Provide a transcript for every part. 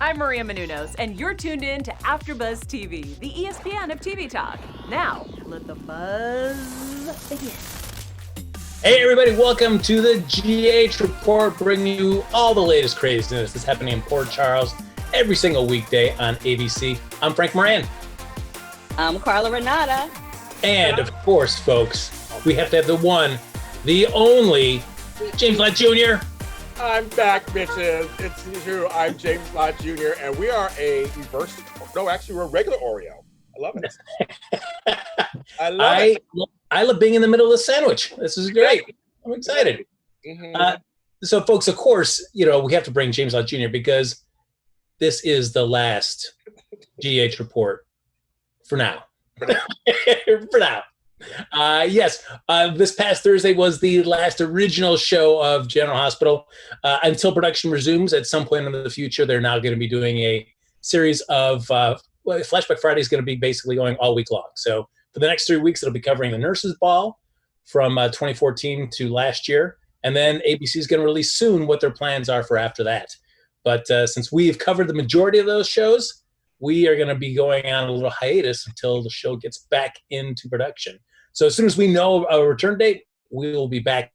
I'm Maria Menounos, and you're tuned in to AfterBuzz TV, the ESPN of TV talk. Now, let the buzz begin. Hey everybody, welcome to the GH Report, bringing you all the latest craziness that's happening in Port Charles every single weekday on ABC. I'm Frank Moran. I'm Carla Renata. And of course, folks, we have to have the one, the only, James Lott Jr. I'm back, bitches. It's true. I'm James Lott Jr. and we are a reverse. No, actually, we're a regular Oreo. I love it. I love it. I love being in the middle of the sandwich. This is great. I'm excited. Mm-hmm. So, folks, of course, we have to bring James Lott Jr. because this is the last GH Report for now. For now. Yes, this past Thursday was the last original show of General Hospital. Until production resumes at some point in the future, they're now going to be doing a series of Flashback Friday is going to be basically going all week long. So for the next 3 weeks, it'll be covering the Nurses Ball from 2014 to last year. And then ABC is going to release soon what their plans are for after that. But since we've covered the majority of those shows, we are going to be going on a little hiatus until the show gets back into production. So as soon as we know a return date, we will be back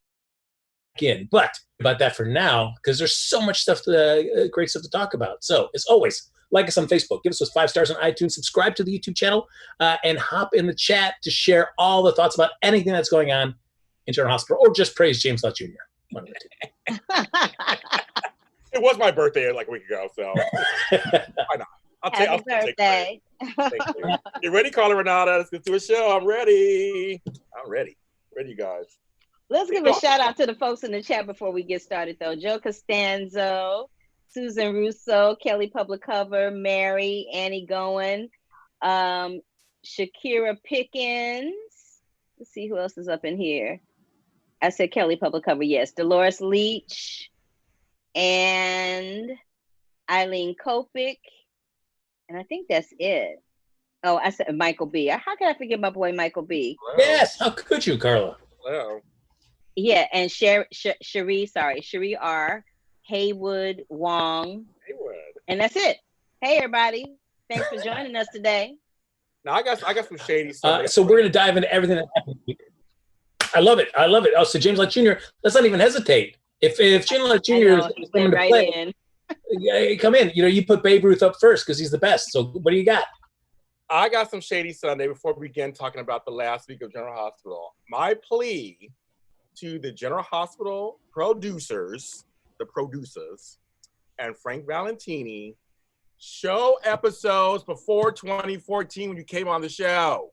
in. But about that for now, because there's so much stuff, great stuff to talk about. So as always, like us on Facebook, give us those 5 stars on iTunes, subscribe to the YouTube channel, and hop in the chat to share all the thoughts about anything that's going on in General Hospital, or just praise James Lott Jr. One of the two. It was my birthday like a week ago, so why not? Happy birthday. Thank you. You ready, Carla Renata? Let's get to a show. I'm ready. Ready, you guys. Let's give a shout out to the folks in the chat before we get started, though. Joe Costanzo, Susan Russo, Kelly Public Cover, Mary, Annie Goen, Shakira Pickens. Let's see who else is up in here. I said Kelly Public Cover, yes. Dolores Leach and Eileen Kopic. And I think that's it. Oh, I said Michael B. How could I forget my boy Michael B? Wow. Yes, how could you, Carla? Wow. Yeah, and Cherie R. Haywood Wong. Haywood. And that's it. Hey, everybody. Thanks for joining us today. Now, I got some shady stuff. So we're going to dive into everything that happened. I love it. Oh, so James Lott Jr., let's not even hesitate. If James Lott Jr. is coming to play, come in. You put Babe Ruth up first because he's the best. So what do you got? I got some shady Sunday before we begin talking about the last week of General Hospital. My plea to the General Hospital producers, and Frank Valentini, show episodes before 2014 when you came on the show.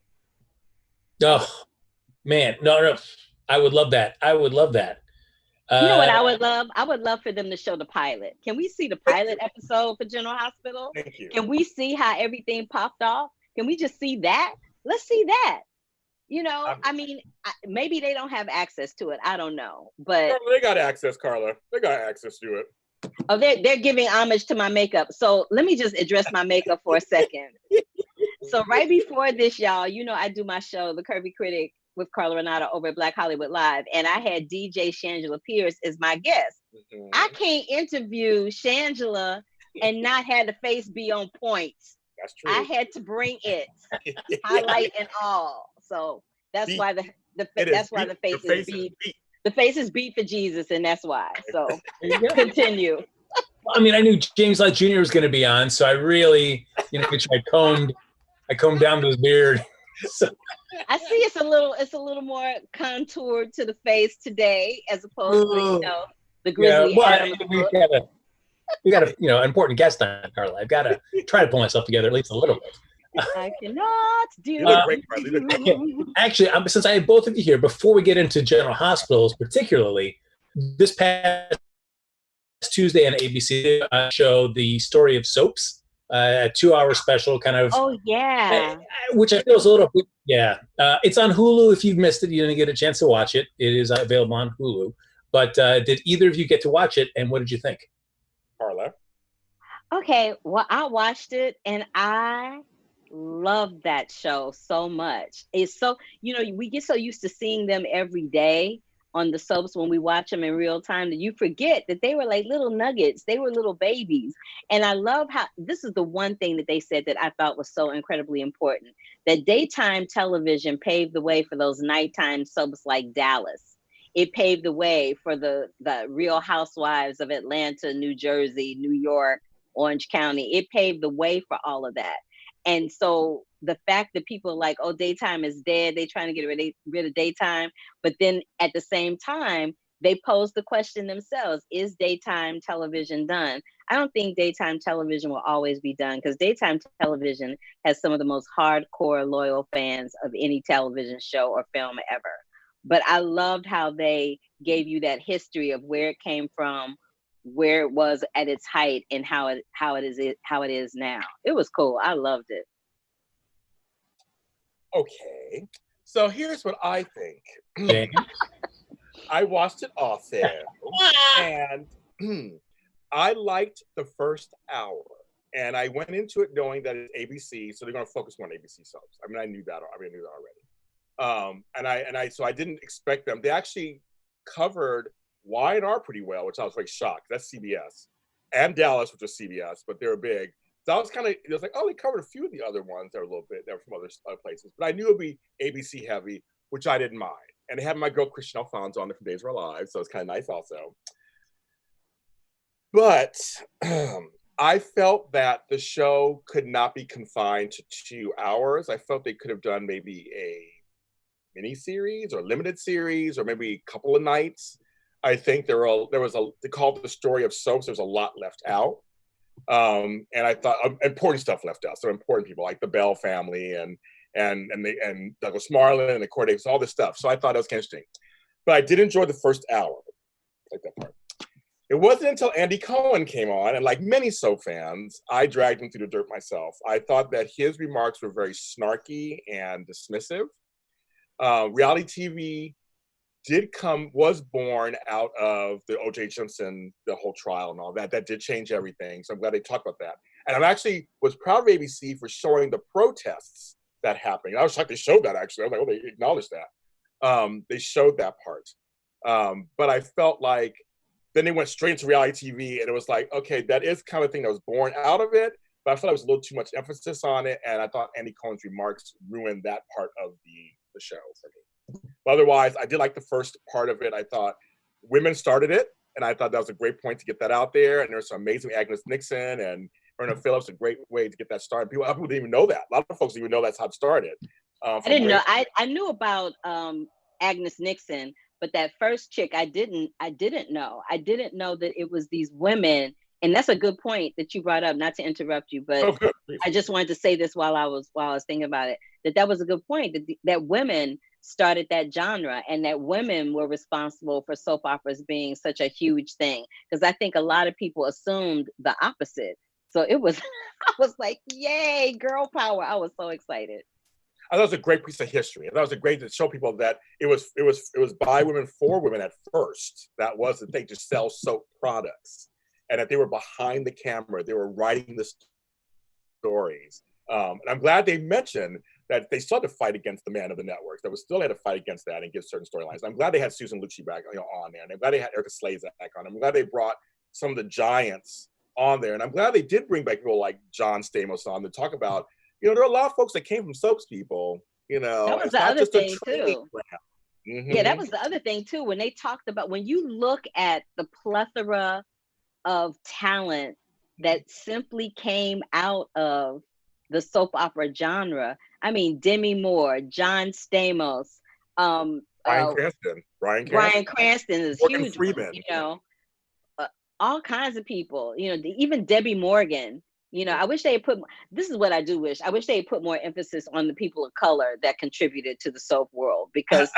Oh, man. No. I would love that. You know what I would love? I would love for them to show the pilot. Can we see the pilot episode for General Hospital? Thank you. Can we see how everything popped off? Can we just see that? Let's see that. Maybe they don't have access to it. I don't know. But they got access, Carla. They got access to it. Oh, they're giving homage to my makeup. So let me just address my makeup for a second. So right before this, y'all, I do my show, The Curvy Critic, with Carla Renata over at Black Hollywood Live, and I had DJ Shangela Pierce as my guest. Mm-hmm. I can't interview Shangela and not have the face be on point. That's true. I had to bring it, highlight and all. So that's why the face is beat. The face is beat for Jesus, and that's why. So continue. I knew James Lott Jr. was going to be on, so I really, I combed down his beard. So. I see it's a little more contoured to the face today, as opposed to the grizzly. We got a important guest on, Carla. I've got to try to pull myself together at least a little bit. I cannot do. Actually, since I have both of you here, before we get into General Hospitals, particularly this past Tuesday on ABC show, The Story of Soaps. A 2-hour special kind of. Oh, yeah. Which I feel is a little. Yeah. It's on Hulu. If you've missed it, you didn't get a chance to watch it. It is available on Hulu. But did either of you get to watch it? And what did you think? Carla? Okay. Well, I watched it and I love that show so much. It's so, we get so used to seeing them every day. on the soaps when we watch them in real time, that you forget that they were like little nuggets. They were little babies. And I love how this is the one thing that they said that I thought was so incredibly important, that daytime television paved the way for those nighttime soaps like Dallas. It paved the way for the Real Housewives of Atlanta, New Jersey, New York, Orange County. It paved the way for all of that. And so the fact that people are like, oh, daytime is dead, they trying to get rid of daytime. But then at the same time, they pose the question themselves, is daytime television done? I don't think daytime television will always be done, because daytime television has some of the most hardcore, loyal fans of any television show or film ever. But I loved how they gave you that history of where it came from, where it was at its height, and how it is now. It was cool. I loved it. Okay, so here's what I think. James? I watched it also, and I liked the first hour. And I went into it knowing that it's ABC, so they're going to focus more on ABC soaps. I mean, I knew that already. So I didn't expect them. They actually covered Y&R pretty well, which I was like shocked. That's CBS, and Dallas, which was CBS, but they were big. So I was kind of, it was like, oh, they covered a few of the other ones that were a little bit, that were from other places. But I knew it would be ABC heavy, which I didn't mind. And they had my girl Christian Alfonso on there from Days of Our Lives, so it's kind of nice also. But I felt that the show could not be confined to 2 hours. I felt they could have done maybe a mini series or limited series or maybe a couple of nights. I think they called it the story of soaps. There's a lot left out. And I thought important stuff left out. So important people like the Bell family and Douglas Marlin and the Courthouse, all this stuff. So I thought it was interesting. But I did enjoy the first hour. Like that part. It wasn't until Andy Cohen came on, and like many soap fans, I dragged him through the dirt myself. I thought that his remarks were very snarky and dismissive. Reality TV was born out of the O.J. Simpson, the whole trial and all that. That did change everything. So I'm glad they talked about that. And I actually was proud of ABC for showing the protests that happened. I was shocked they showed that, actually. I was like, oh, they acknowledged that. They showed that part. But I felt like then they went straight into reality TV, and it was like, okay, that is kind of thing that was born out of it, but I felt there was a little too much emphasis on it, and I thought Andy Cohen's remarks ruined that part of the show for me. But otherwise, I did like the first part of it. I thought women started it, and I thought that was a great point to get that out there, and there's some amazing Agnes Nixon and Erna Phillips, a great way to get that started. People didn't even know that. A lot of folks didn't even know that's how it started. I didn't know. I knew about Agnes Nixon, but that first chick, I didn't know. I didn't know that it was these women, and that's a good point that you brought up. Not to interrupt you, but I just wanted to say this while I was thinking about it. That was a good point. That women started that genre, and that women were responsible for soap operas being such a huge thing. Because I think a lot of people assumed the opposite. So it was, I was like, yay, girl power! I was so excited. I thought it was a great piece of history. I thought it was a great to show people that it was by women for women at first. That was the thing, to sell soap products, and that they were behind the camera. They were writing the stories. And I'm glad they mentioned that they still had to fight against the man of the networks. They still had to fight against that and give certain storylines. I'm glad they had Susan Lucci back on there, and I'm glad they had Erica Slazak back on. I'm glad they brought some of the giants on there, and I'm glad they did bring back people like John Stamos on to talk about. There are a lot of folks that came from soaps people, That was the other thing too. Mm-hmm. Yeah, that was the other thing too. When they talked about, when you look at the plethora of talent that simply came out of the soap opera genre. I mean, Demi Moore, John Stamos, Bryan Cranston is Morgan huge. Freeman. All kinds of people. Even Debbie Morgan. I wish they had put, this is what I do wish. I wish they had put more emphasis on the people of color that contributed to the soap world, because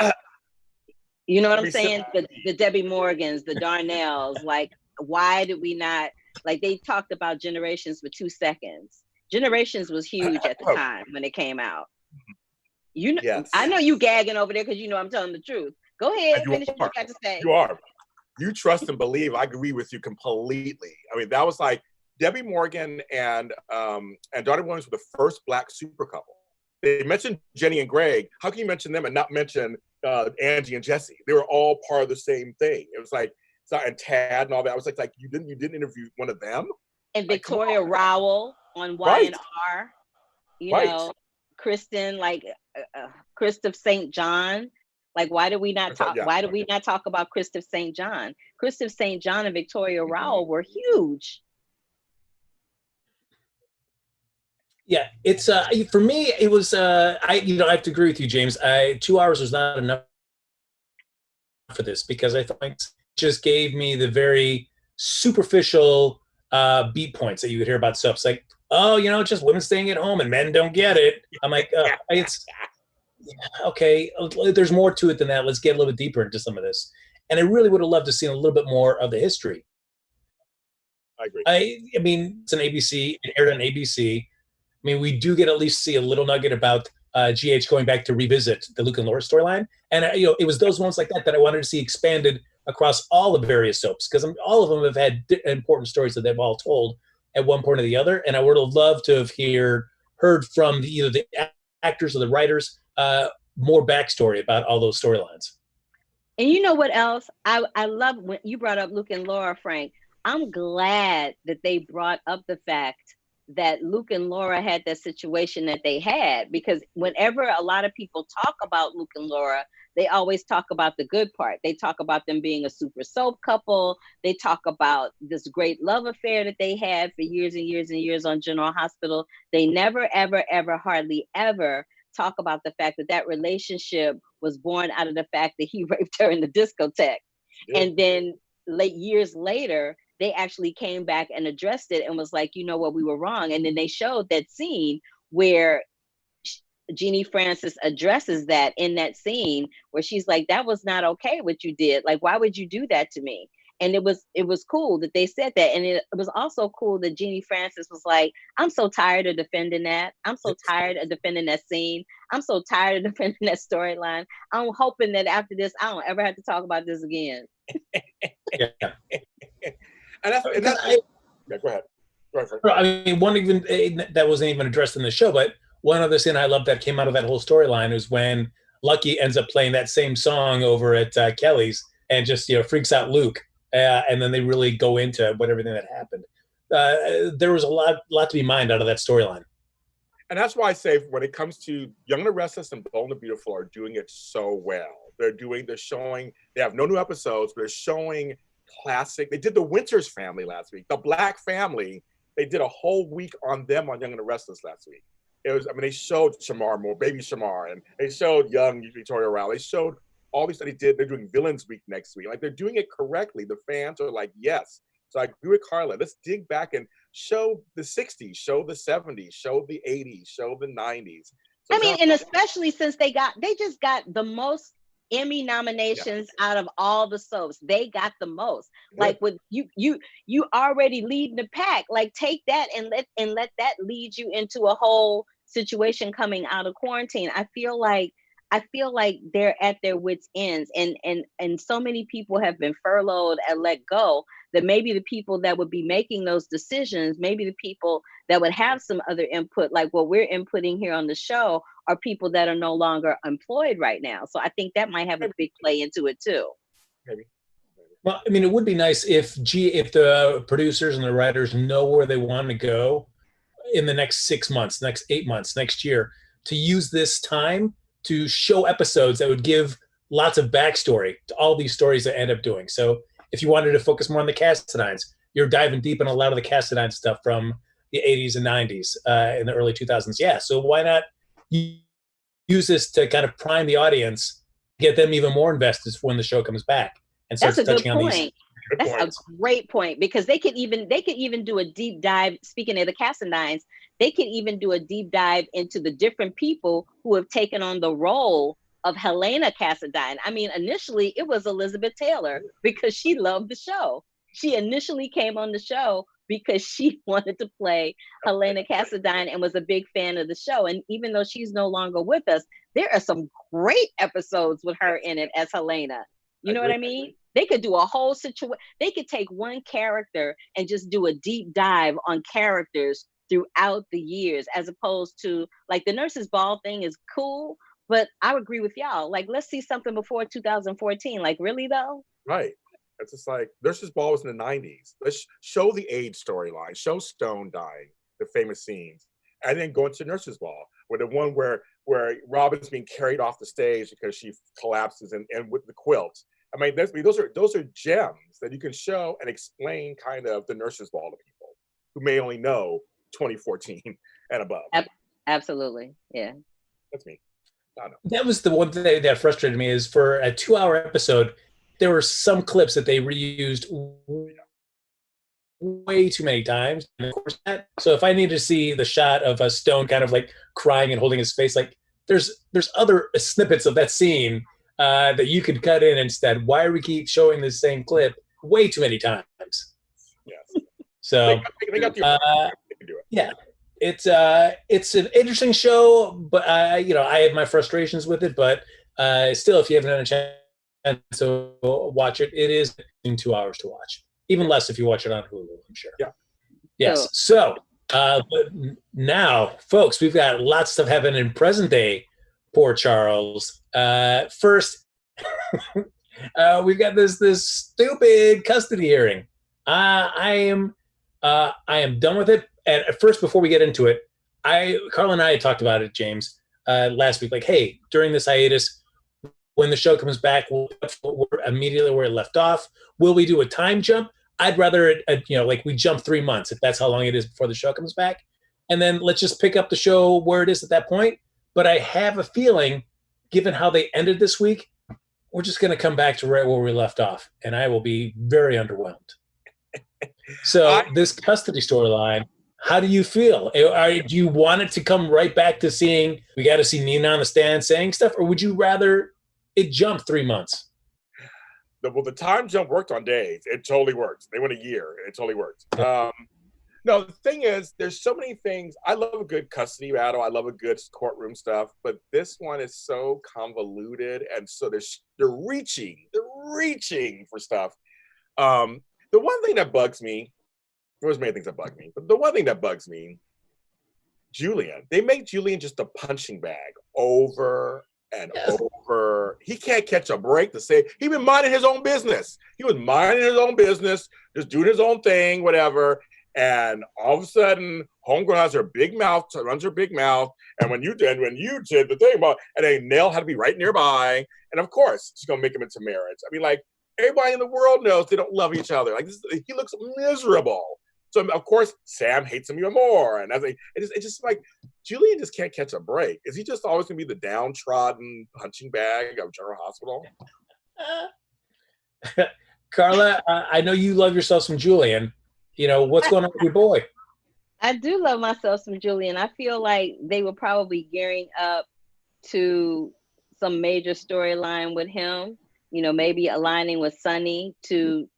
you know what I'm saying? The Debbie Morgans, the Darnells, like, why did we not, like, they talked about Generations for 2 seconds. Generations was huge at the time when it came out. Yes. I know you gagging over there because I'm telling the truth. Go ahead, finish what you got to say. You are. You trust and believe. I agree with you completely. I mean, that was like, Debbie Morgan and Dottie Williams were the first Black super couple. They mentioned Jenny and Greg. How can you mention them and not mention Angie and Jesse. They were all part of the same thing. It was like, and Tad and all that. I was like you didn't interview one of them? And Like, Victoria Rowell on Y Right. and R. You Right. know, Kristen, like Christoph St. John. Like, why do we not talk? Yeah. Why do we not talk about Christoph St. John? Christoph St. John and Victoria Mhm. Rowell were huge. Yeah, it's for me. It was I have to agree with you, James. 2 hours was not enough for this because I thought it just gave me the very superficial beat points that you would hear about soaps. Like, oh, just women staying at home and men don't get it. I'm like, it's okay. There's more to it than that. Let's get a little bit deeper into some of this. And I really would have loved to see a little bit more of the history. I agree. I mean, it's an ABC. It aired on ABC. I mean, we do get at least see a little nugget about GH going back to revisit the Luke and Laura storyline. And, it was those ones like that I wanted to see expanded across all the various soaps because all of them have had important stories that they've all told at one point or the other. And I would have loved to have heard from either the actors or the writers more backstory about all those storylines. And you know what else? I love when you brought up Luke and Laura, Frank. I'm glad that they brought up the fact that Luke and Laura had that situation that they had, because whenever a lot of people talk about Luke and Laura, they always talk about the good part. They talk about them being a super soap couple. They talk about this great love affair that they had for years and years and years on General Hospital. They never, ever, ever, hardly ever talk about the fact that that relationship was born out of the fact that he raped her in the discotheque. Yeah. And then years later, they actually came back and addressed it and was like, you know what, we were wrong. And then they showed that scene where Jeannie Francis addresses that in that scene where she's like, that was not okay what you did. Like, why would you do that to me? And it was cool that they said that. And it was also cool that Jeannie Francis was like, I'm so tired of defending that. I'm so tired of defending that scene. I'm so tired of defending that storyline. I'm hoping that after this, I don't ever have to talk about this again. Yeah. And that's yeah, go ahead. I mean, one even that wasn't even addressed in the show, but one other scene I love that came out of that whole storyline is when Lucky ends up playing that same song over at Kelly's and just freaks out Luke, and then they really go into everything that happened. There was a lot to be mined out of that storyline. And that's why I say when it comes to Young and the Restless and Bold and the Beautiful are doing it so well. They're showing. They have no new episodes, but they're showing classic. They did the Winters family last week. The Black family. They did a whole week on them on Young and the Restless last week. They showed Shamar Moore, baby Shamar, and they showed young Victoria Rowell. They showed all these that they did. They're doing Villains Week next week. Like, they're doing it correctly. The fans are like, yes. So I agree with Carla. Let's dig back and show the 60s, show the 70s, show the 80s, show the 90s. So and especially since they just got the most Emmy nominations out of all the soaps. They got the most. Like, with you already leading the pack. Like, take that and let that lead you into a whole situation coming out of quarantine. I feel like they're at their wits' ends, and so many people have been furloughed and let go that maybe the people that would be making those decisions, maybe the people that would have some other input, like what we're inputting here on the show, are people that are no longer employed right now. So I think that might have a big play into it too. Maybe. Well, I mean, it would be nice if the producers and the writers know where they want to go in the next 6 months, next 8 months, next year, to use this time to show episodes that would give lots of backstory to all these stories that end up doing. So if you wanted to focus more on the Cassadines, you're diving deep in a lot of the Cassadine stuff from the 80s and 90s in the early 2000s. Yeah, so why not use this to kind of prime the audience, get them even more invested when the show comes back and starts touching on these. That's a great point, because they could even do a deep dive. Speaking of the Cassadines, they could even do a deep dive into the different people who have taken on the role of Helena Cassadine. I mean, initially it was Elizabeth Taylor because she loved the show. She initially came on the show because she wanted to play Helena Cassadine and was a big fan of the show. And even though she's no longer with us, there are some great episodes with her in it as Helena. You know what I mean? They could do a whole situation. They could take one character and just do a deep dive on characters throughout the years, as opposed to, like, the Nurses Ball thing is cool, But I agree with y'all. Like, let's see something before 2014. Like, really though? Right. It's just like Nurse's Ball was in the 90s. Let's show the AIDS storyline, show Stone dying, the famous scenes, and then go into Nurse's Ball, with the one where Robin's being carried off the stage because she collapses and with the quilt. I mean, those are gems that you can show and explain kind of the Nurse's Ball to people who may only know 2014 and above. Absolutely, yeah. That's me. I know. That was the one thing that frustrated me is for a 2-hour episode, there were some clips that they reused way too many times. So if I need to see the shot of a Stone kind of like crying and holding his face, like there's other snippets of that scene that you could cut in instead. Why do we keep showing the same clip way too many times? Yes. So they got the they can do it. Yeah. It's an interesting show, but I have my frustrations with it. But still, if you haven't had a chance to watch it, it is in 2 hours to watch. Even less if you watch it on Hulu, I'm sure. Yeah. Yes. So, but now, folks, we've got lots of stuff happening in present day. Poor Charles. First, we've got this stupid custody hearing. I am done with it. And at first, before we get into it, Carl and I had talked about it, James, last week. Like, hey, during this hiatus, when the show comes back, we're immediately where it left off. Will we do a time jump? I'd rather, like we jump 3 months if that's how long it is before the show comes back. And then let's just pick up the show where it is at that point. But I have a feeling, given how they ended this week, we're just going to come back to right where we left off. And I will be very underwhelmed. So this custody storyline, how do you feel? Do you want it to come right back to seeing, we got to see Nina on the stand saying stuff? Or would you rather it jump 3 months? Well, the time jump worked on days. It totally worked. They went a year. It totally worked. No, the thing is, there's so many things. I love a good custody battle. I love a good courtroom stuff. But this one is so convoluted, and so they're reaching for stuff. The one thing that bugs me, there's many things that bug me, but the one thing that bugs me, Julian. They make Julian just a punching bag over and over. He can't catch a break to say he's been minding his own business. He was minding his own business, just doing his own thing, whatever. And all of a sudden, homegirl has her big mouth, runs her big mouth. And when you did the thing about, and then Nelle had to be right nearby. And of course, she's gonna make him into marriage. I mean, like everybody in the world knows they don't love each other. Like he looks miserable. So of course, Sam hates him even more. And it's just like Julian just can't catch a break. Is he just always gonna be the downtrodden punching bag of General Hospital? Carla, I know you love yourself some Julian. What's going on with your boy? I do love myself some Julian. I feel like they were probably gearing up to some major storyline with him. Maybe aligning with Sonny to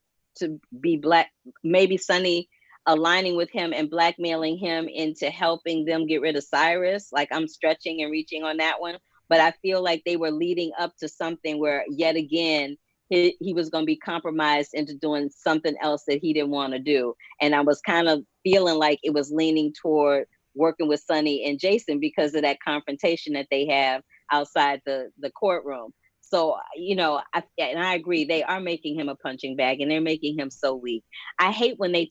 be black. Maybe Sonny aligning with him and blackmailing him into helping them get rid of Cyrus. Like I'm stretching and reaching on that one. But I feel like they were leading up to something where yet again, he was going to be compromised into doing something else that he didn't want to do. And I was kind of feeling like it was leaning toward working with Sonny and Jason because of that confrontation that they have outside the courtroom. So, and I agree, they are making him a punching bag and they're making him so weak. I hate when they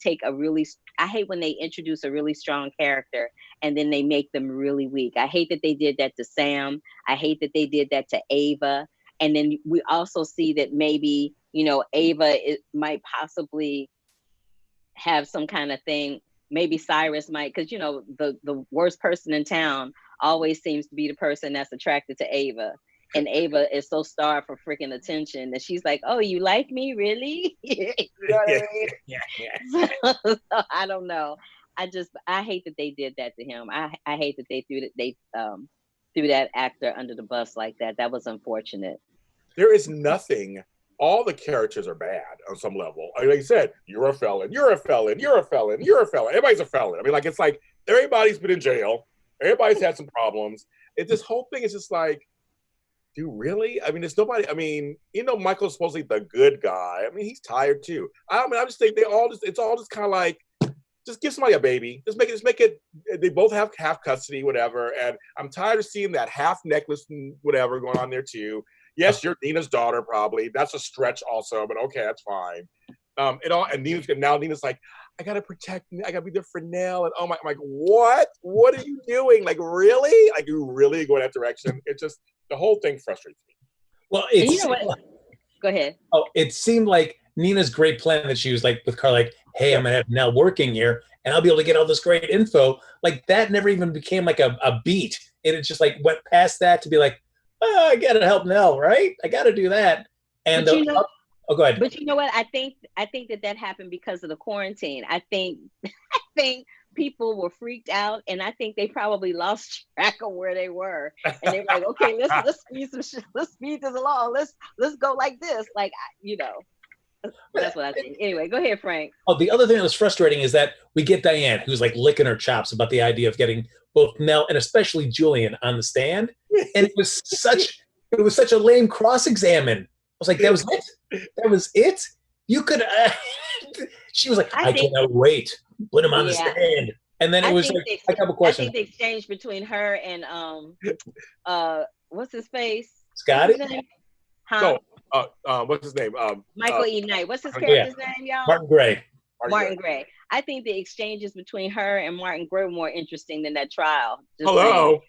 introduce a really strong character and then they make them really weak. I hate that they did that to Sam. I hate that they did that to Ava. And then we also see that maybe, Ava might possibly have some kind of thing. Maybe Cyrus might, because, the worst person in town always seems to be the person that's attracted to Ava. And Ava is so starved for freaking attention that she's like, oh, you like me? Really? You know what I mean? Yeah. So I don't know. I hate that they did that to him. I hate that they threw that actor under the bus like that. That was unfortunate. There is nothing. All the characters are bad on some level. Like you said, you're a felon, you're a felon, you're a felon, you're a felon. Everybody's a felon. I mean, it's like everybody's been in jail. Everybody's had some problems. This whole thing is just like, do you really? I mean, there's nobody. I mean, Michael's supposedly the good guy. I mean, he's tired too. I just think it's all just kind of like, just give somebody a baby. Just make it. They both have half custody, whatever. And I'm tired of seeing that half necklace and whatever going on there too. Yes, you're Nina's daughter, probably. That's a stretch, also, but okay, that's fine. And Nina's like, I gotta protect. I gotta be there for Nelle. And oh my, I'm like, what? What are you doing? Like, really? Like, you really go that direction? It just the whole thing frustrates me. Well, You know what? Go ahead. Oh, it seemed like Nina's great plan that she was like with Carl, like, hey, I'm gonna have Nelle working here, and I'll be able to get all this great info. Like that never even became like a beat, and it just like went past that to be like, oh, I gotta help Nelle, right? I gotta do that. And oh, go ahead. But you know what? I think that happened because of the quarantine. I think people were freaked out, and I think they probably lost track of where they were. And they're like, okay, let's speed this along. Let's go like this, like That's what I think. Anyway, go ahead, Frank. Oh, the other thing that was frustrating is that we get Diane, who's like licking her chops about the idea of getting both Nelle and especially Julian on the stand, and it was such a lame cross-examine. I was like, that was it. That was it. You could. She was like, I cannot wait. Put him on the stand. And then it was like a couple questions. I think the exchange between her and what's his face? Scotty. Huh? What's his name? Michael E. Knight. What's his character's name, y'all? Martin Gray. Martin Gray. I think the exchanges between her and Martin Gray were more interesting than that trial. Hello.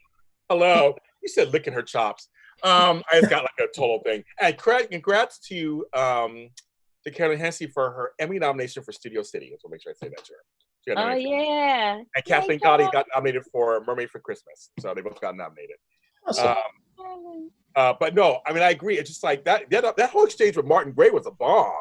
You said licking her chops. I just got like a total thing. And congrats to Carolyn Hennessy for her Emmy nomination for Studio City. So make sure I say that to her. Oh yeah. And Kathleen Gotti got nominated for Mermaid for Christmas. So they both got nominated. Awesome. But no, I mean, I agree. It's just like that whole exchange with Martin Gray was a bomb.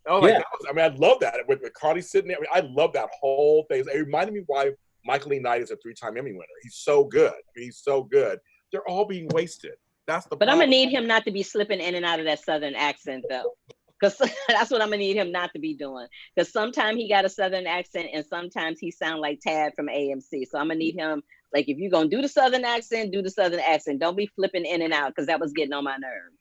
I was like, I love that with Cardi sitting there. I mean, I love that whole thing. It reminded me why Michael E. Knight is a 3-time Emmy winner. He's so good. I mean, he's so good. They're all being wasted. That's the. But I'm gonna need him not to be slipping in and out of that Southern accent though, because that's what I'm gonna need him not to be doing. Because sometimes he got a Southern accent, and sometimes he sound like Tad from AMC. So I'm gonna need him. Like, if you're gonna do the Southern accent, do the Southern accent. Don't be flipping in and out, because that was getting on my nerves.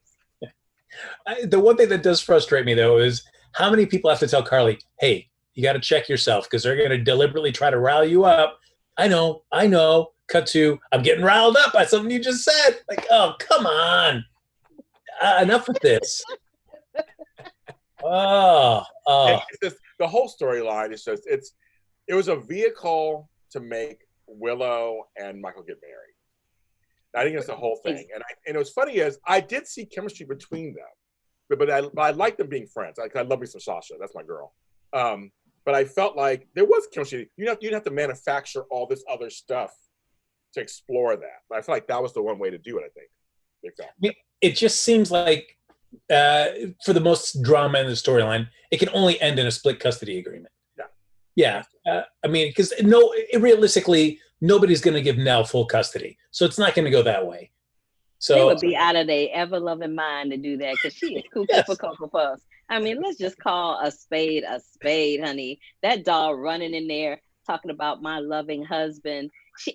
The one thing that does frustrate me though is how many people have to tell Carly, "Hey, you got to check yourself," because they're going to deliberately try to rile you up. I know. Cut to, I'm getting riled up by something you just said. Like, oh, come on. Enough with this. It's just, the whole storyline is just, it was a vehicle to make Willow and Michael get married. I think that's the whole thing. And it was funny is I did see chemistry between them, but I like them being friends. I love me some Sasha. That's my girl. But I felt like there was chemistry. You'd have to manufacture all this other stuff to explore that. But I feel like that was the one way to do it, I think. It just seems like for the most drama in the storyline, it can only end in a split custody agreement. Yeah. I mean, because realistically, nobody's going to give Nelle full custody. So it's not going to go that way. So they would be out of their ever-loving mind to do that, because she is cuckoo for Cocoa Puffs. I mean, let's just call a spade, honey. That doll running in there talking about my loving husband.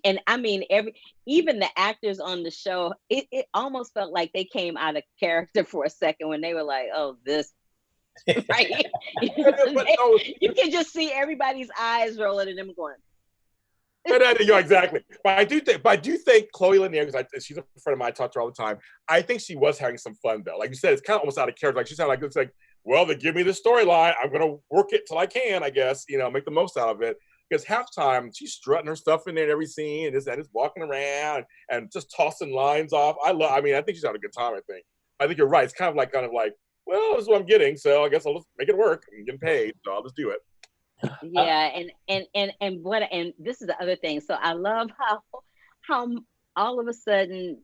And I mean, even the actors on the show, it almost felt like they came out of character for a second when they were like, oh, this. Right? You can just see everybody's eyes rolling and them going. Exactly. But I do think Chloe Lanier, because she's a friend of mine, I talk to her all the time. I think she was having some fun though. Like you said, it's kind of almost out of character. Like she sounded like it's like, well, they give me the storyline. I'm gonna work it till I can, I guess. Make the most out of it. Because halftime she's strutting her stuff in there in every scene, and just walking around and just tossing lines off. I think she's having a good time. I think you're right. It's kind of like, well, this is what I'm getting, so I guess I'll just make it work. I'm getting paid, so I'll just do it. Yeah, and this is the other thing. So I love how all of a sudden,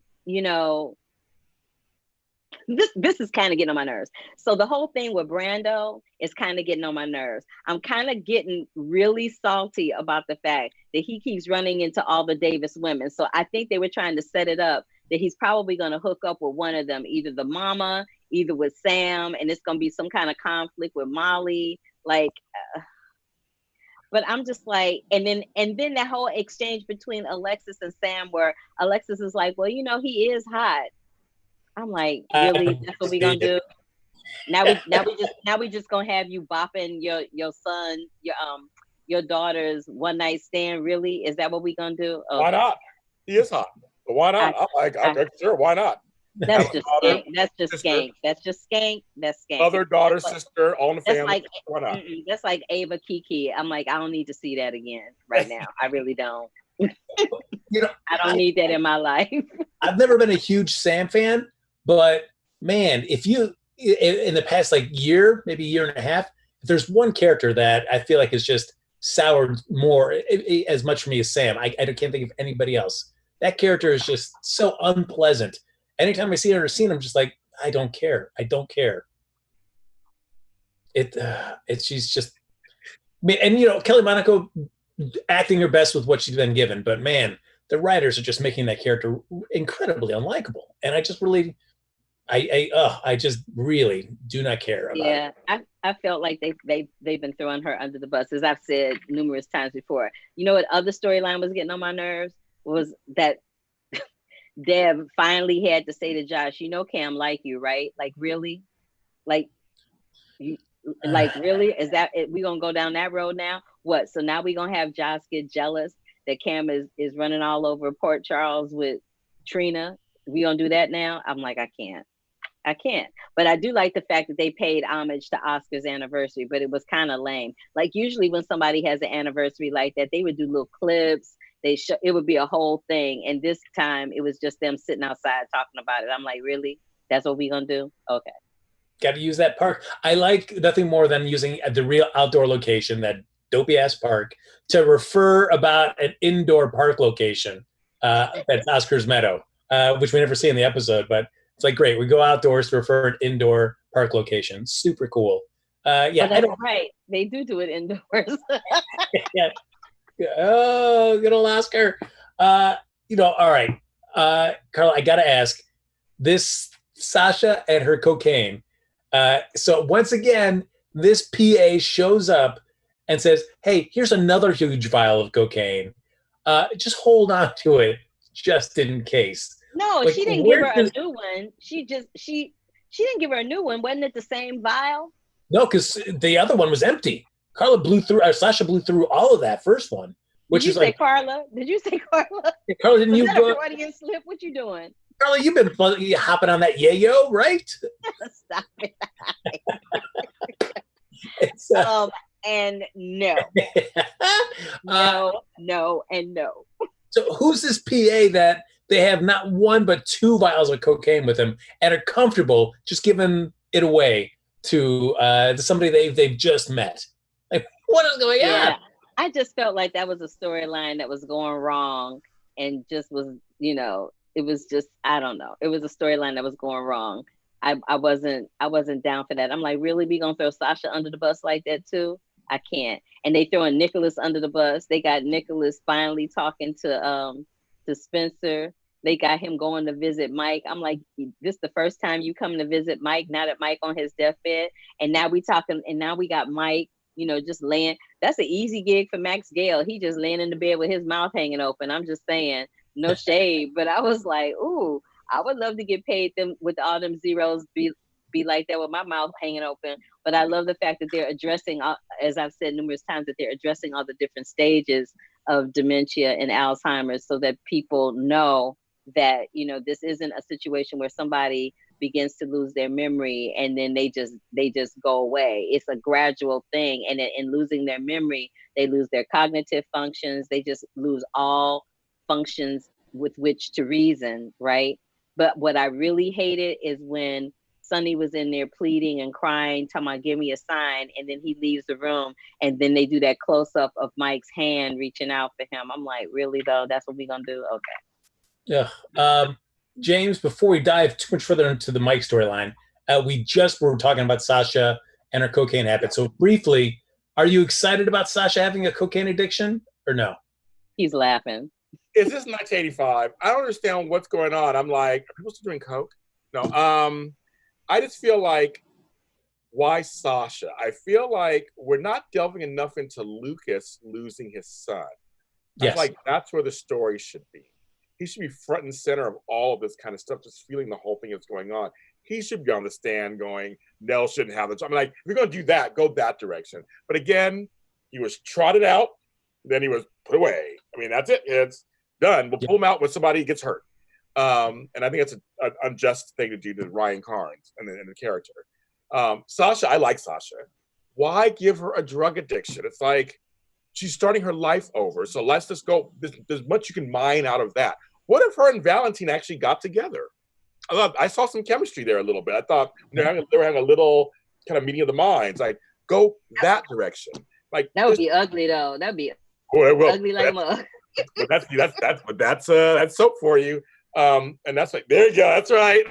this is kind of getting on my nerves. So the whole thing with Brando is kind of getting on my nerves. I'm kind of getting really salty about the fact that he keeps running into all the Davis women. So I think they were trying to set it up that he's probably going to hook up with one of them, either the mama, either with Sam, and it's going to be some kind of conflict with Molly. But I'm just like, and then that whole exchange between Alexis and Sam, where Alexis is like, well, he is hot. I'm like, really? That's what we gonna do? Now we just gonna have you bopping your son, your daughter's one night stand? Really? Is that what we gonna do? Okay. Why not? He is hot. But why not? Sure, why not? That's just Daughter, skank. That's just sister. skank. That's just skank. That's skank. Mother, daughter, That's like- sister, all in the That's family. like Why not? that's like Ava Kiki. I'm like, I don't need to see that again right now. I really don't. You know, I don't need that in my life. I've never been a huge Sam fan, but man, if you in the past like year, maybe year and a half, if there's one character that I feel like is just soured more as much for me as Sam, I can't think of anybody else. That character is just so unpleasant. Anytime I see her in a scene, I'm just like, I don't care. I don't care. She's just, and you know, Kelly Monaco acting her best with what she's been given, but man, the writers are just making that character incredibly unlikable, and I just really, I just really do not care about it. Yeah, I felt like they've been throwing her under the bus, as I've said numerous times before. You know what other storyline was getting on my nerves was that Deb finally had to say to Josh, you know, Cam like you, right? Like really, like you. Like really, is that it? We gonna go down that road now? What? So now we gonna have Josh get jealous that Cam is running all over Port Charles with Trina. We gonna do that now? I'm like, I can't. But I do like the fact that they paid homage to Oscar's anniversary, but it was kind of lame. Like usually when somebody has an anniversary like that, they would do little clips. It would be a whole thing, and this time it was just them sitting outside talking about it. I'm like, really? That's what we gonna do? Okay. Got to use that park. I like nothing more than using the real outdoor location, that dopey ass park, to refer about an indoor park location. That's Oscar's Meadow, which we never see in the episode, but it's like great. We go outdoors to refer an indoor park location. Super cool. Yeah, that's right. They do it indoors. Yeah. Oh, good old Oscar. You know, all right, Carla, I gotta ask this: Sasha and her cocaine. So once again, this PA shows up and says, hey, here's another huge vial of cocaine. Just hold on to it just in case. No, like, she didn't give her a new one. She didn't give her a new one. Wasn't it the same vial? No, because the other one was empty. Sasha blew through all of that first one. Which Did you is say like, Carla? Did you say Carla? Carla, didn't Was you that go? a Freudian slip? What you doing? Carla, you've been hopping on that yayo, right? Stop it. It's, And no. No, and no. So who's this PA that they have not one but two vials of cocaine with them and are comfortable just giving it away to somebody they've just met? Like, what is going on? I just felt like that was a storyline that was going wrong and just was, you know, it was just, I don't know. It was a storyline that was going wrong. I wasn't down for that. I'm like, really? We gonna throw Sasha under the bus like that too? I can't. And they throwing Nikolas under the bus. They got Nikolas finally talking to Spenser. They got him going to visit Mike. I'm like, this the first time you come to visit Mike, now that Mike on his deathbed. And now we got Mike, you know, just laying. That's an easy gig for Max Gale. He just laying in the bed with his mouth hanging open. I'm just saying, no shade. But I was like, ooh, I would love to get paid them with all them zeros, be like that with my mouth hanging open. But I love the fact that they're addressing, as I've said numerous times, that they're addressing all the different stages of dementia and Alzheimer's, so that people know that, you know, this isn't a situation where somebody begins to lose their memory and then they just go away. It's a gradual thing, and in losing their memory, they lose their cognitive functions. They just lose all functions with which to reason, right? But what I really hated is when Sonny was in there pleading and crying, talking about, give me a sign, and then he leaves the room, and then they do that close-up of Mike's hand reaching out for him. I'm like, really though? That's what we're gonna do? Okay. Yeah. James, before we dive too much further into the Mike storyline, we just were talking about Sasha and her cocaine habit. So briefly, are you excited about Sasha having a cocaine addiction or no? He's laughing. Is this 1985? I don't understand what's going on. I'm like, are people still doing coke? No. I just feel like, why Sasha? I feel like we're not delving enough into Lucas losing his son. Yes. Like that's where the story should be. He should be front and center of all of this kind of stuff, just feeling the whole thing is going on. He should be on the stand going, Nelle shouldn't have the job. I'm like, if you're going to do that, go that direction. But again, He was trotted out, then he was put away. I mean, that's it. It's done. We'll pull him out when somebody gets hurt. And I think it's an unjust thing to do to Ryan Carnes and the character. Sasha, I like Sasha. Why give her a drug addiction? It's like she's starting her life over. So let's just go. There's much you can mine out of that. What if her and Valentine actually got together? I saw some chemistry there a little bit. I thought they were having a little kind of meeting of the minds. Like, go that direction. Like that would be ugly though. That'd be ugly like a mug. But that's soap for you. And that's like, there you go. That's right.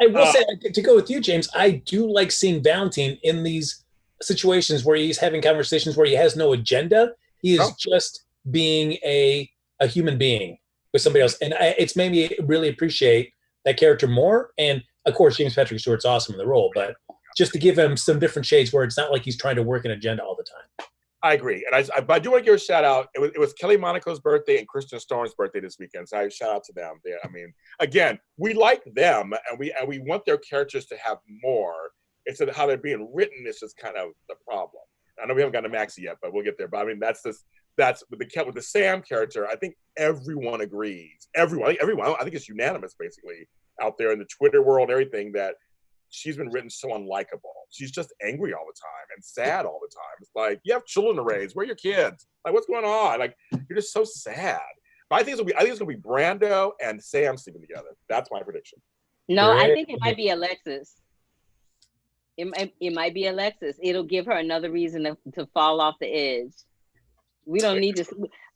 I will say, to go with you, James, I do like seeing Valentine in these situations where he's having conversations where he has no agenda. He is just being a human being with somebody else. And it's made me really appreciate that character more. And of course, James Patrick Stewart's awesome in the role, but just to give him some different shades where it's not like he's trying to work an agenda all the time. I agree. And I do want to give a shout out. It was Kelly Monaco's birthday and Kristen Storm's birthday this weekend. So I shout out to them. I mean, again, we like them and we want their characters to have more. It's how they're being written is just kind of the problem. I know we haven't gotten to Maxie yet, but we'll get there. But I mean, that's with the Sam character. I think everyone agrees. Everyone. I think it's unanimous, basically, out there in the Twitter world, everything, that she's been written so unlikable. She's just angry all the time and sad all the time. It's like, you have children to raise. Where are your kids? Like, what's going on? Like, you're just so sad. But I think it's gonna be Brando and Sam sleeping together. That's my prediction. No, I think it might be Alexis. It might be Alexis. It'll give her another reason to fall off the edge. We don't need to,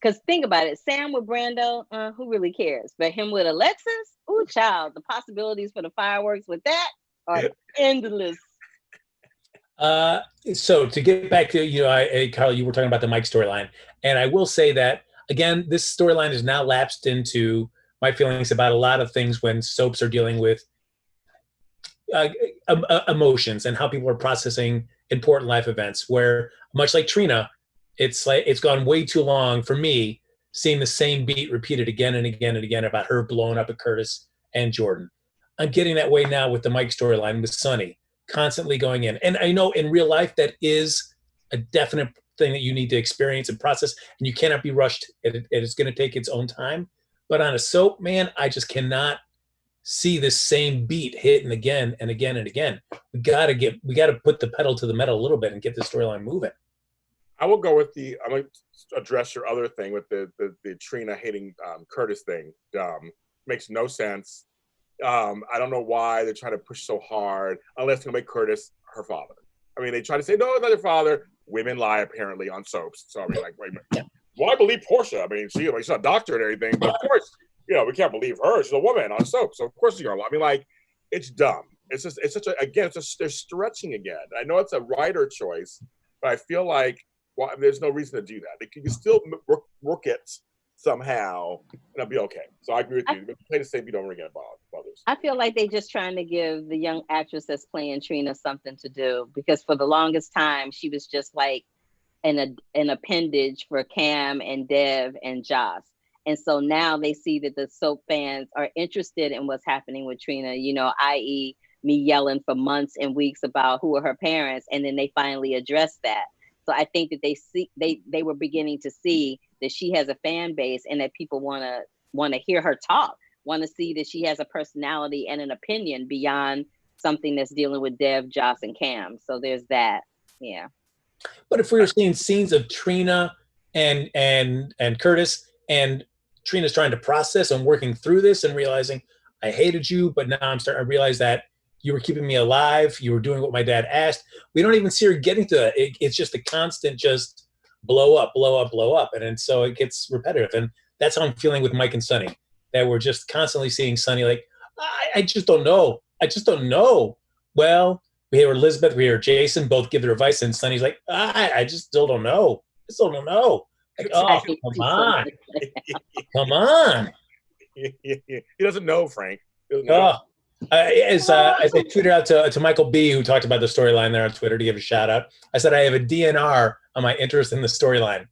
because think about it. Sam with Brando, who really cares? But him with Alexis, ooh, child, the possibilities for the fireworks with that are endless. So to get back to, Carl, you were talking about the Mike storyline. And I will say that, again, this storyline is now lapsed into my feelings about a lot of things when soaps are dealing with emotions and how people are processing important life events, where much like Trina, it's gone way too long for me seeing the same beat repeated again and again and again about her blowing up at Curtis and Jordan. I'm getting that way now with the Mike storyline with Sonny constantly going in. And I know in real life that is a definite thing that you need to experience and process, and you cannot be rushed. It is going to take its own time. But on a soap, man, I just cannot see this same beat hitting again and again and again. We got to put the pedal to the metal a little bit and get the storyline moving. I will go with I'm going to address your other thing with the Trina hating Curtis thing. Makes no sense. I don't know why they're trying to push so hard, unless they'll make Curtis her father. I mean, they try to say, no, not their father. Women lie, apparently, on soaps. So, I mean, like, wait a minute. Well, I believe Portia. I mean, she's not a doctor and everything, but of course, we can't believe her. She's a woman on soap. So, of course, you're going to lie. I mean, like, it's dumb. It's they're stretching again. I know it's a writer choice, but I feel like, there's no reason to do that. You can still work it somehow, and it'll be okay. So I agree with you. But play the same beat over again, brothers. I feel like they're just trying to give the young actress that's playing Trina something to do, because for the longest time she was just like an appendage for Cam and Dev and Joss. And so now they see that the soap fans are interested in what's happening with Trina, i.e. me yelling for months and weeks about who are her parents, and then they finally address that. So I think that they were beginning to see that she has a fan base and that people want to hear her talk, want to see that she has a personality and an opinion beyond something that's dealing with Dev, Joss, and Cam. So there's that. Yeah. But if we were seeing scenes of Trina and Curtis, and Trina's trying to process and working through this and realizing I hated you, but now I'm starting to realize that you were keeping me alive. You were doing what my dad asked. We don't even see her getting to that. It's just a constant just blow up, blow up, blow up. And so it gets repetitive. And that's how I'm feeling with Mike and Sonny, that we're just constantly seeing Sonny like, I just don't know. I just don't know. Well, we hear Elizabeth, we hear Jason both give their advice, and Sonny's like, I just still don't know. I still don't know. Like, oh, come on. Come on. He doesn't know, Frank. He doesn't know. As I tweeted out to Michael B., who talked about the storyline there on Twitter, to give a shout out, I said I have a DNR on my interest in the storyline.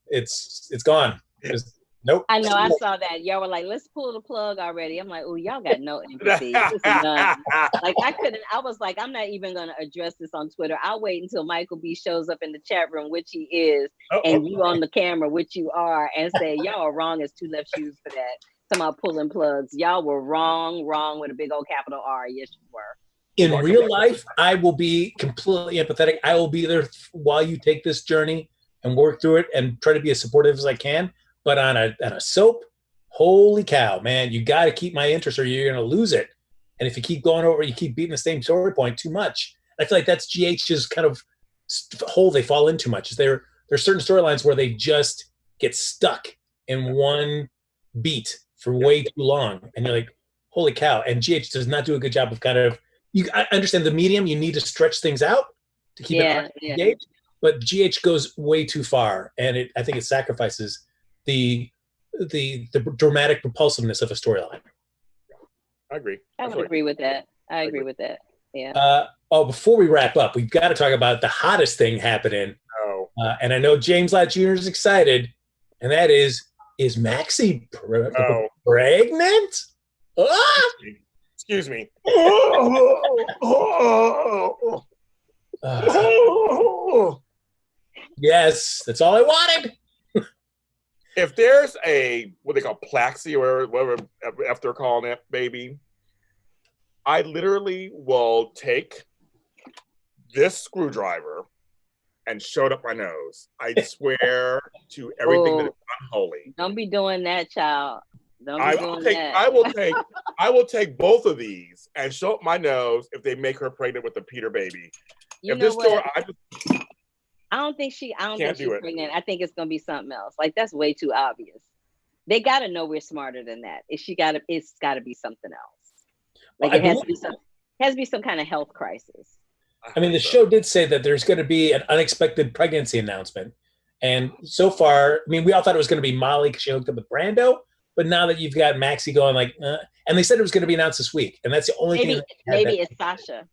It's gone. It's Nope. I know, I saw that. Y'all were like, let's pull the plug already. I'm like, oh, y'all got no empathy. This is none. Like, I was like, I'm not even going to address this on Twitter. I'll wait until Michael B shows up in the chat room, which he is, and you on the camera, which you are, and say, y'all are wrong as two left shoes for that. Talking about pulling plugs. Y'all were wrong with a big old capital R. Yes, you were. In real life, I will be completely empathetic. I will be there while you take this journey and work through it and try to be as supportive as I can. But on a soap, holy cow, man, you got to keep my interest or you're going to lose it. And if you keep going over, you keep beating the same story point too much. I feel like that's GH's kind of hole they fall in too much. There's certain storylines where they just get stuck in one beat for way too long. And you're like, holy cow. And GH does not do a good job of kind of, I understand the medium, you need to stretch things out to keep it engaged, but GH goes way too far. And I think it sacrifices the dramatic propulsiveness of a storyline. I agree. I would agree with that. I agree with that. Yeah. Before we wrap up, we've got to talk about the hottest thing happening. And I know James Lott Jr. is excited, and that is Maxie pregnant? Excuse me. Yes, that's all I wanted. If there's a, what they call Plaxi or whatever, after calling it, baby, I literally will take this screwdriver and shove it up my nose. I swear to everything that is unholy. Don't be doing that, child. I will take both of these and shove up my nose if they make her pregnant with a Peter baby. I don't think she's pregnant. I think it's gonna be something else. Like, that's way too obvious. They gotta know we're smarter than that. It's gotta be something else. Like, it has to be some kind of health crisis. I mean, the show did say that there's going to be an unexpected pregnancy announcement, and so far, I mean, we all thought it was going to be Molly because she hooked up with Brando. But now that you've got Maxie going, and they said it was going to be announced this week, and that's the only thing. Maybe it's Sasha.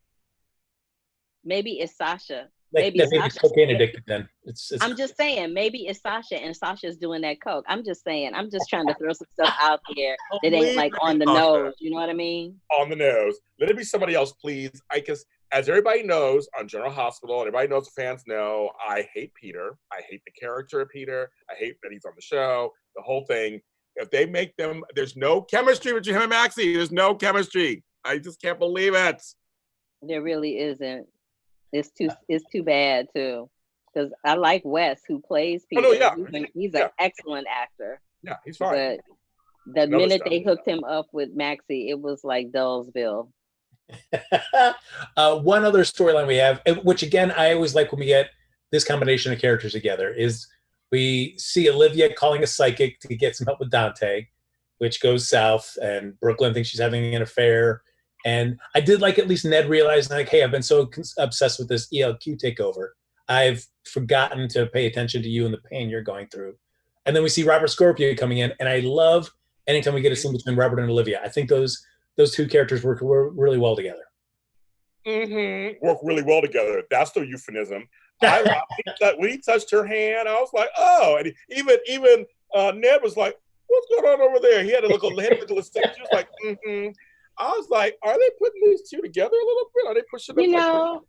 Maybe it's Sasha. Maybe it's cocaine addicted. Then I'm just saying, maybe it's Sasha, and Sasha's doing that coke. I'm just saying. I'm just trying to throw some stuff out there that ain't like on the nose. You know what I mean? On the nose. Let it be somebody else, please. Because as everybody knows on General Hospital, and everybody knows, the fans know, I hate Peter. I hate the character of Peter. I hate that he's on the show. The whole thing. If they make them, there's no chemistry between him and Maxie. There's no chemistry. I just can't believe it. There really isn't. It's too bad too, because I like Wes, who plays Peter. He's an excellent actor. Yeah, he's fine. But the minute they hooked him up with Maxie, it was like Dullsville. One other storyline we have, which again I always like when we get this combination of characters together, is we see Olivia calling a psychic to get some help with Dante, which goes south, and Brooklyn thinks she's having an affair. And I did like at least Ned realized, like, hey, I've been so obsessed with this ELQ takeover. I've forgotten to pay attention to you and the pain you're going through. And then we see Robert Scorpio coming in, and I love anytime we get a scene between Robert and Olivia. I think those two characters work really well together. Mm-hmm. Work really well together. That's the euphemism. When he touched her hand, I was like, oh. And even Ned was like, what's going on over there? He had a look at the stick. She was like, mm-hmm. I was like, are they putting these two together a little bit? Are they pushing them?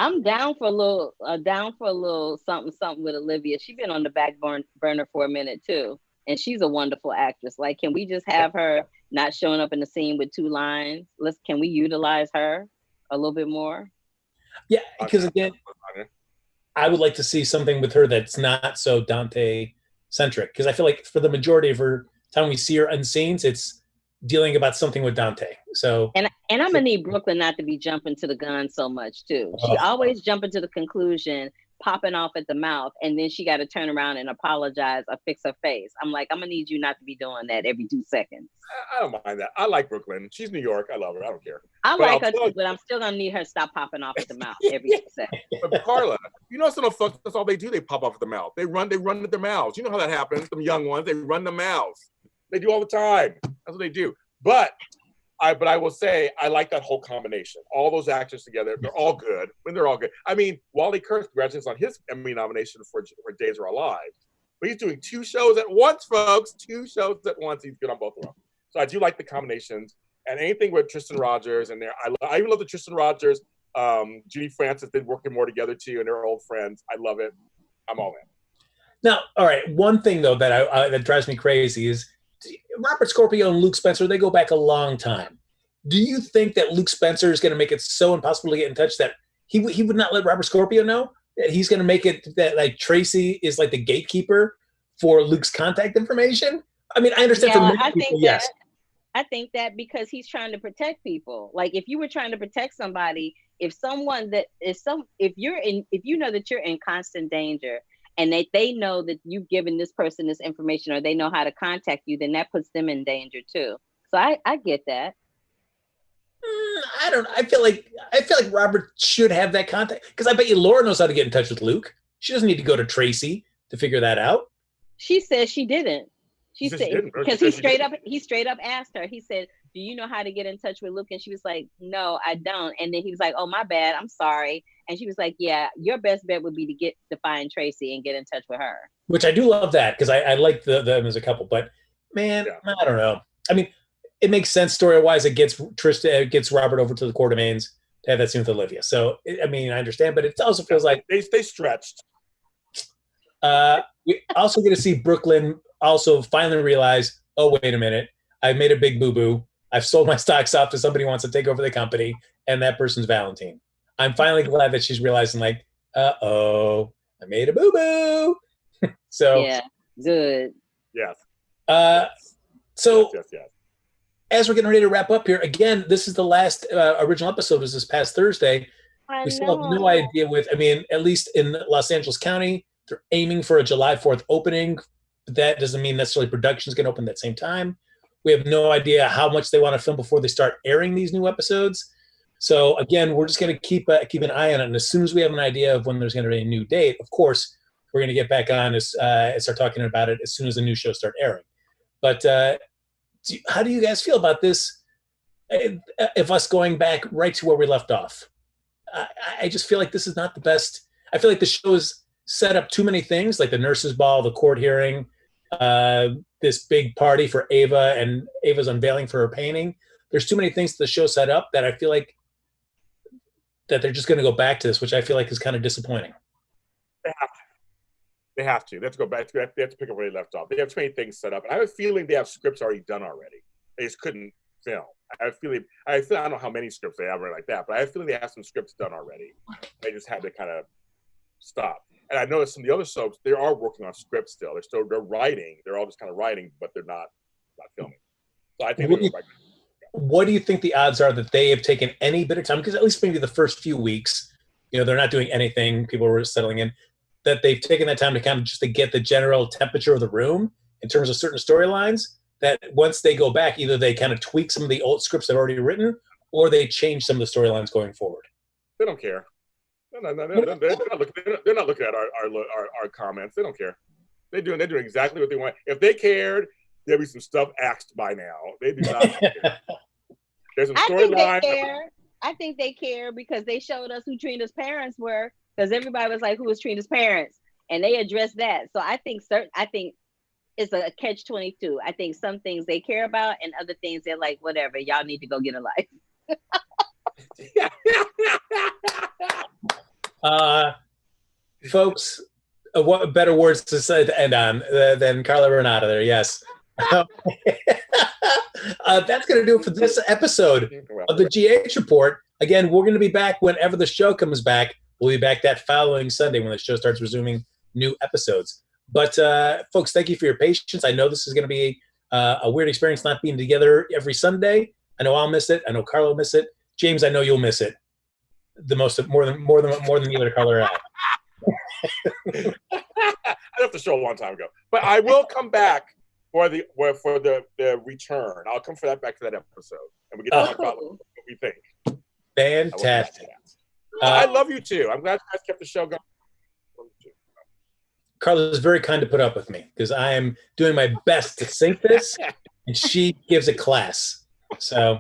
I'm down for a little something with Olivia. She's been on the back burner for a minute too, and she's a wonderful actress. Like, can we just have her not showing up in the scene with 2 lines? Can we utilize her a little bit more? Yeah, because again, I would like to see something with her that's not so Dante centric. Because I feel like for the majority of her time we see her in scenes, it's dealing about something with Dante. So and I'm gonna need Brooklyn not to be jumping to the gun so much too. She always jumping to the conclusion, popping off at the mouth, and then she got to turn around and apologize or fix her face. I'm like, I'm gonna need you not to be doing that every 2 seconds. I don't mind that. I like Brooklyn. She's New York. I love her. I don't care. I like her too, but I'm still gonna need her to stop popping off at the mouth every 2 seconds. But Carla, you know, that's all they do. They pop off at the mouth. They run at their mouths. You know how that happens. Some young ones, they run the mouths. They do all the time. That's what they do. But I will say, I like that whole combination. All those actors together, they're all good. I mean, Wally Kurth, congratulations on his Emmy nomination for Days Are Alive. But he's doing 2 shows at once, folks. 2 shows at once. He's good on both of them. So I do like the combinations. And anything with Tristan Rogers and I even love the Tristan Rogers, Judy Francis, they're working more together too, and they're old friends. I love it. I'm all in. Now, all right, one thing though that drives me crazy is Robert Scorpio and Luke Spenser, they go back a long time. Do you think that Luke Spenser is going to make it so impossible to get in touch that he would not let Robert Scorpio know? That he's going to make it that like Tracy is like the gatekeeper for Luke's contact information? I mean, I understand for many people, yes. I think that because he's trying to protect people. Like if you were trying to protect somebody, if you know that you're in constant danger and they know that you've given this person this information or they know how to contact you, then that puts them in danger too. So I get that. I feel like Robert should have that contact because I bet you Laura knows how to get in touch with Luke. She doesn't need to go to Tracy to figure that out. She says she didn't. She said because he straight up asked her. He said, "Do you know how to get in touch with Luke?" And she was like, "No, I don't." And then he was like, "Oh, my bad. I'm sorry." And she was like, "Yeah, your best bet would be to find Tracy and get in touch with her." Which I do love that because I like them as a couple. But man, yeah. I don't know. I mean, it makes sense story-wise. It gets Robert over to the Court of Mains to have that scene with Olivia. So I mean, I understand, but it also feels like they stretched. We also get to see Brooklyn also finally realize, oh, wait a minute, I made a big boo-boo. I've sold my stocks off to somebody who wants to take over the company, and that person's Valentine. I'm finally glad that she's realizing, like, uh-oh, I made a boo-boo. So yeah, good. Yes. So yes. As we're getting ready to wrap up here, again, this is the last original episode was this past Thursday. We still have no idea at least in Los Angeles County, they're aiming for a July 4th opening. But that doesn't mean necessarily production is going to open at the same time. We have no idea how much they want to film before they start airing these new episodes. So again, we're just going to keep an eye on it. And as soon as we have an idea of when there's going to be a new date, of course, we're going to get back on and start talking about it as soon as the new shows start airing. But how do you guys feel about this? If us going back right to where we left off, I just feel like this is not the best. I feel like the show is set up too many things, like the nurses' ball, the court hearing, this big party for Ava and Ava's unveiling for her painting. There's too many things the show set up that I feel like that they're just going to go back to this, which I feel like is kind of disappointing. They have to. They have to go back. They have to pick up where they left off. They have too many things set up. And I have a feeling they have scripts already done already. They just couldn't film. I don't know how many scripts they have right like that, but I have a feeling they have some scripts done already. They just had to kind of stop. And I noticed some of the other soaps, they are working on scripts still. They're writing. They're all just kind of writing, but they're not filming. So I think what do you think the odds are that they have taken any bit of time? Because at least maybe the first few weeks, they're not doing anything. People were settling in. That they've taken that time to kind of just to get the general temperature of the room in terms of certain storylines. That once they go back, either they kind of tweak some of the old scripts that are already written, or they change some of the storylines going forward. They don't care. No, they're not looking at our comments. They don't care. They're doing exactly what they want. If they cared, there'd be some stuff axed by now. They do not care. There's a storyline. I think they care because they showed us who Trina's parents were, because everybody was like, who was Trina's parents? And they addressed that. So I think it's a catch-22. I think some things they care about and other things they're like, whatever, y'all need to go get a life. Folks, what better words to say to end on than Carla Renata there? Yes. That's going to do it for this episode of the GH Report. Again, we're going to be back whenever the show comes back. We'll be back that following Sunday when the show starts resuming new episodes. But folks, thank you for your patience. I know this is going to be a weird experience not being together every Sunday. I know I'll miss it. I know Carla will miss it. James, I know you'll miss it. More than you or Carla or I. I left the show a long time ago, but I will come back for the return. I'll come back for that episode, and we get to talk about what we think. Fantastic. I love you too. I'm glad you guys kept the show going. Carla is very kind to put up with me because I am doing my best to sync this, and she gives a class. So,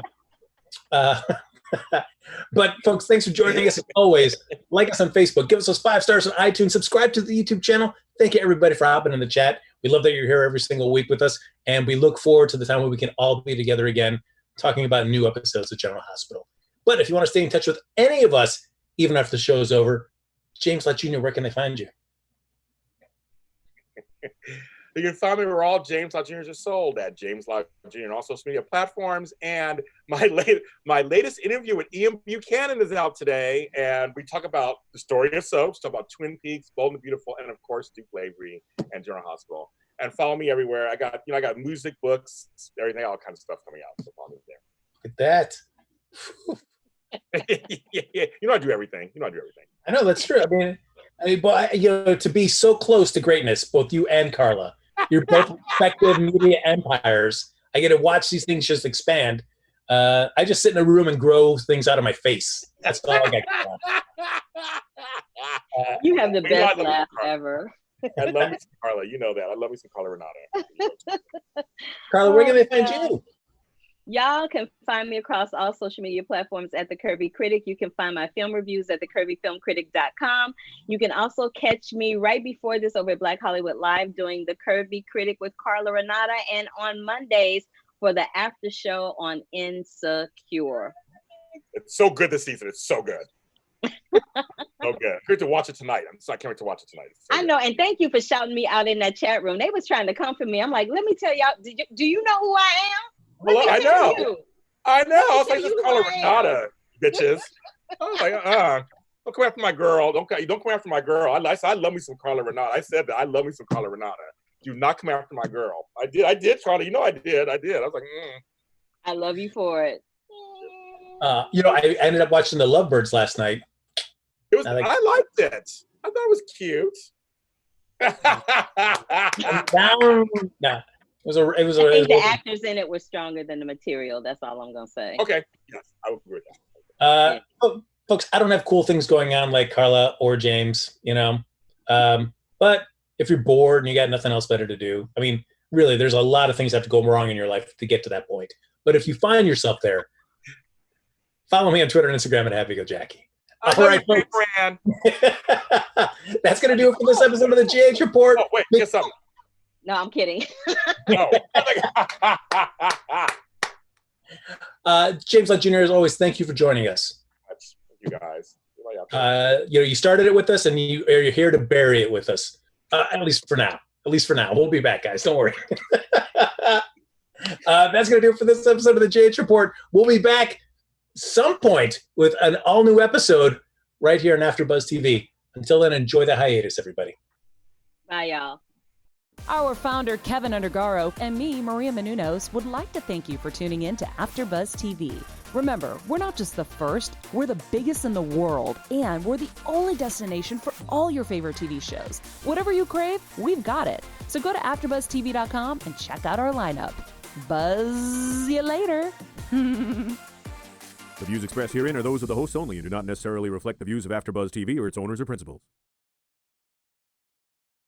But folks, thanks for joining us as always. Like us on Facebook, give us those 5 stars on iTunes, subscribe to the YouTube channel. Thank you everybody for hopping in the chat. We love that you're here every single week with us, and we look forward to the time when we can all be together again talking about new episodes of General Hospital. But if you want to stay in touch with any of us, even after the show is over, James Lott Jr., where can they find you? You can find me where all James Lott Jr.'s are sold, at James Lott Jr. on all social media platforms. And my latest interview with Ian Buchanan is out today, and we talk about the story of soaps, talk about Twin Peaks, Bold and the Beautiful, and of course Duke Lavery and General Hospital. And follow me everywhere. I got music, books, everything, all kinds of stuff coming out. So follow me there. Look at that. Yeah. I do everything. I know, that's true. I mean, but to be so close to greatness, both you and Carla, you're both respective media empires. I get to watch these things just expand. I just sit in a room and grow things out of my face. That's all I got. You have the best laugh ever. I love me some Carla. You know that. I love me some Carla Renata. Carla, where can they find you? Y'all can find me across all social media platforms at The Curvy Critic. You can find my film reviews at thecurvyfilmcritic.com. You can also catch me right before this over at Black Hollywood Live doing The Curvy Critic with Carla Renata, and on Mondays for the after show on Insecure. It's so good this season. It's so good. So good. I can't wait to watch it tonight. I can't wait to watch it tonight. So I know, and thank you for shouting me out in that chat room. They was trying to comfort me. I'm like, let me tell y'all, do you know who I am? Well, I know. I was like, just call her Renata, bitches. I was like, don't come after my girl. Don't come after my girl. I love me some Carla Renata. I said that. I love me some Carla Renata. Do not come after my girl. I did, Carla. I did. I was like, I love you for it. I ended up watching The Lovebirds last night. I liked it. I thought it was cute. I think the actors in it were stronger than the material. That's all I'm gonna say. Okay. Yes, I would agree with that. Folks, I don't have cool things going on like Carla or James, but if you're bored and you got nothing else better to do, I mean, really, there's a lot of things that have to go wrong in your life to get to that point. But if you find yourself there, follow me on Twitter and Instagram at HappyGoJackie. All right, folks. That's going to do it for this episode of the GH Report. Oh, wait, get something. No, I'm kidding. No. James Lott Jr., as always, thank you for joining us. Thank you guys. You started it with us, and you're here to bury it with us. At least for now. We'll be back, guys. Don't worry. That's going to do it for this episode of the GH Report. We'll be back some point with an all-new episode right here on AfterBuzz TV. Until then, enjoy the hiatus, everybody. Bye, y'all. Our founder, Kevin Undergaro, and me, Maria Menounos, would like to thank you for tuning in to AfterBuzz TV. Remember, we're not just the first, we're the biggest in the world, and we're the only destination for all your favorite TV shows. Whatever you crave, we've got it. So go to AfterBuzzTV.com and check out our lineup. Buzz you later. The views expressed herein are those of the hosts only and do not necessarily reflect the views of AfterBuzz TV or its owners or principals.